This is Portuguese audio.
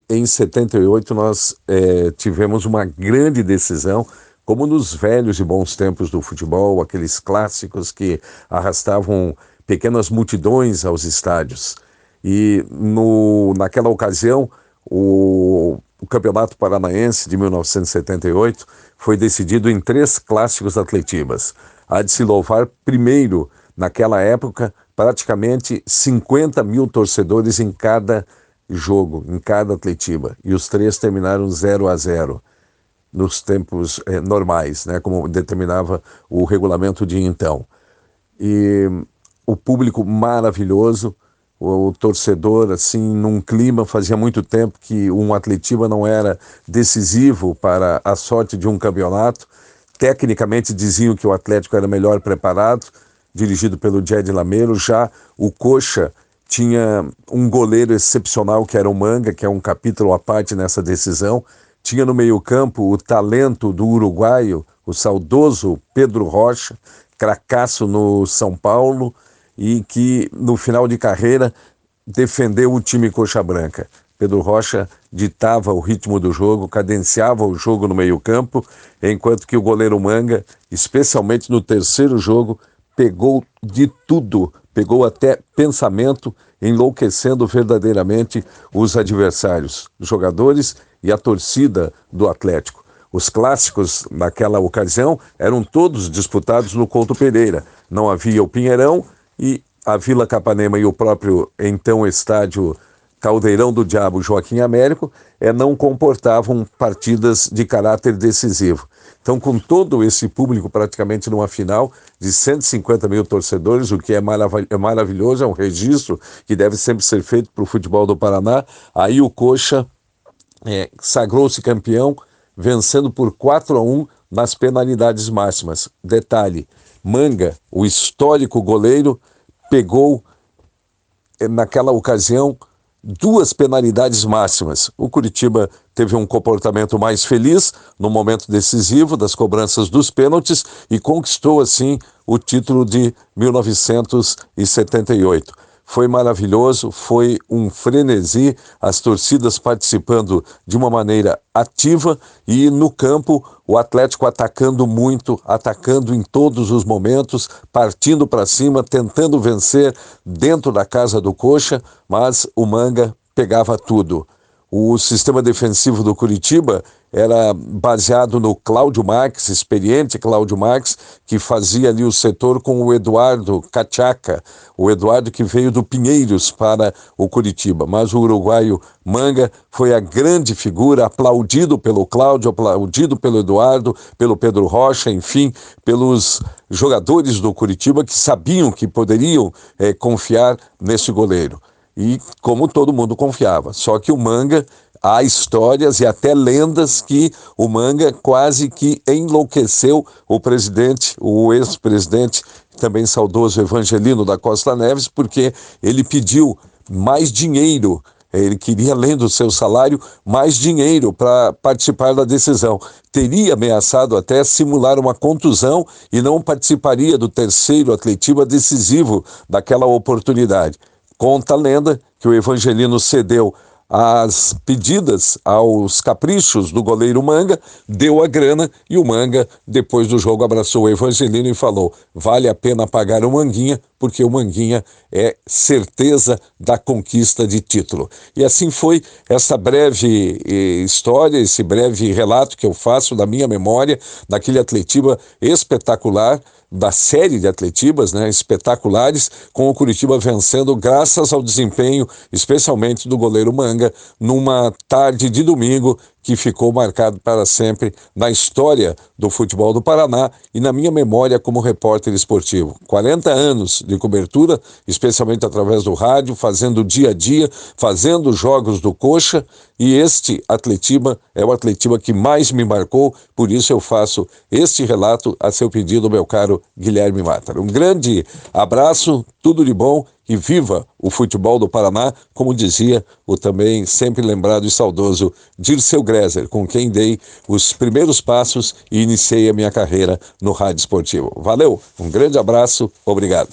em 78 nós tivemos uma grande decisão, como nos velhos e bons tempos do futebol, aqueles clássicos que arrastavam pequenas multidões aos estádios. E naquela ocasião, o Campeonato Paranaense de 1978 foi decidido em 3 clássicos atletibas. Há de se louvar, primeiro, naquela época, praticamente 50 mil torcedores em cada jogo, em cada atletiba. E os 3 terminaram 0-0 nos tempos normais, né, como determinava o regulamento de então. E o público maravilhoso, o torcedor, assim, num clima, fazia muito tempo que um atletiba não era decisivo para a sorte de um campeonato. Tecnicamente diziam que o Atlético era melhor preparado, dirigido pelo Jedi Lameiro. Já o Coxa tinha um goleiro excepcional, que era o Manga, que é um capítulo à parte nessa decisão. Tinha no meio-campo o talento do uruguaio, o saudoso Pedro Rocha, cracaço no São Paulo, e que no final de carreira defendeu o time Coxa Branca. Pedro Rocha ditava o ritmo do jogo, cadenciava o jogo no meio-campo, enquanto que o goleiro Manga, especialmente no terceiro jogo, pegou de tudo, pegou até pensamento, enlouquecendo verdadeiramente os adversários, os jogadores e a torcida do Atlético. Os clássicos, naquela ocasião, eram todos disputados no Couto Pereira. Não havia o Pinheirão e a Vila Capanema e o próprio, então, estádio Caldeirão do Diabo Joaquim Américo não comportavam partidas de caráter decisivo. Então, com todo esse público praticamente numa final de 150 mil torcedores, o que é maravilhoso, é um registro que deve sempre ser feito para o futebol do Paraná. Aí o Coxa sagrou-se campeão, vencendo por 4-1 nas penalidades máximas. Detalhe, Manga, o histórico goleiro, pegou naquela ocasião 2 penalidades máximas. O Curitiba teve um comportamento mais feliz no momento decisivo das cobranças dos pênaltis e conquistou assim o título de 1978. Foi maravilhoso, foi um frenesi, as torcidas participando de uma maneira ativa e no campo o Atlético atacando muito, atacando em todos os momentos, partindo para cima, tentando vencer dentro da casa do Coxa, mas o Manga pegava tudo. O sistema defensivo do Curitiba era baseado no Cláudio Marques, experiente Cláudio Marques, que fazia ali o setor com o Eduardo Cachaca, o Eduardo que veio do Pinheiros para o Curitiba. Mas o uruguaio Manga foi a grande figura, aplaudido pelo Cláudio, aplaudido pelo Eduardo, pelo Pedro Rocha, enfim, pelos jogadores do Curitiba que sabiam que poderiam confiar nesse goleiro. E como todo mundo confiava. Só que o Manga, há histórias e até lendas que o Manga quase que enlouqueceu o presidente, o ex-presidente, também saudoso Evangelino da Costa Neves, porque ele pediu mais dinheiro. Ele queria, além do seu salário, mais dinheiro para participar da decisão. Teria ameaçado até simular uma contusão e não participaria do terceiro atletiba decisivo daquela oportunidade. Conta a lenda que o Evangelino cedeu às pedidas, aos caprichos do goleiro Manga, deu a grana e o Manga, depois do jogo, abraçou o Evangelino e falou: vale a pena pagar o Manguinha, porque o Manguinha é certeza da conquista de título. E assim foi essa breve história, esse breve relato que eu faço da minha memória, daquele atletiba espetacular, da série de atletibas, né, espetaculares, com o Curitiba vencendo graças ao desempenho, especialmente do goleiro Manga, numa tarde de domingo que ficou marcado para sempre na história do futebol do Paraná e na minha memória como repórter esportivo. 40 anos de cobertura, especialmente através do rádio, fazendo dia a dia, fazendo jogos do Coxa, e este atletiba é o atletiba que mais me marcou, por isso eu faço este relato a seu pedido, meu caro Guilherme Mátaro. Um grande abraço, tudo de bom e viva o futebol do Paraná, como dizia o também sempre lembrado e saudoso Dirceu Greser, com quem dei os primeiros passos e iniciei a minha carreira no rádio esportivo. Valeu, um grande abraço, obrigado.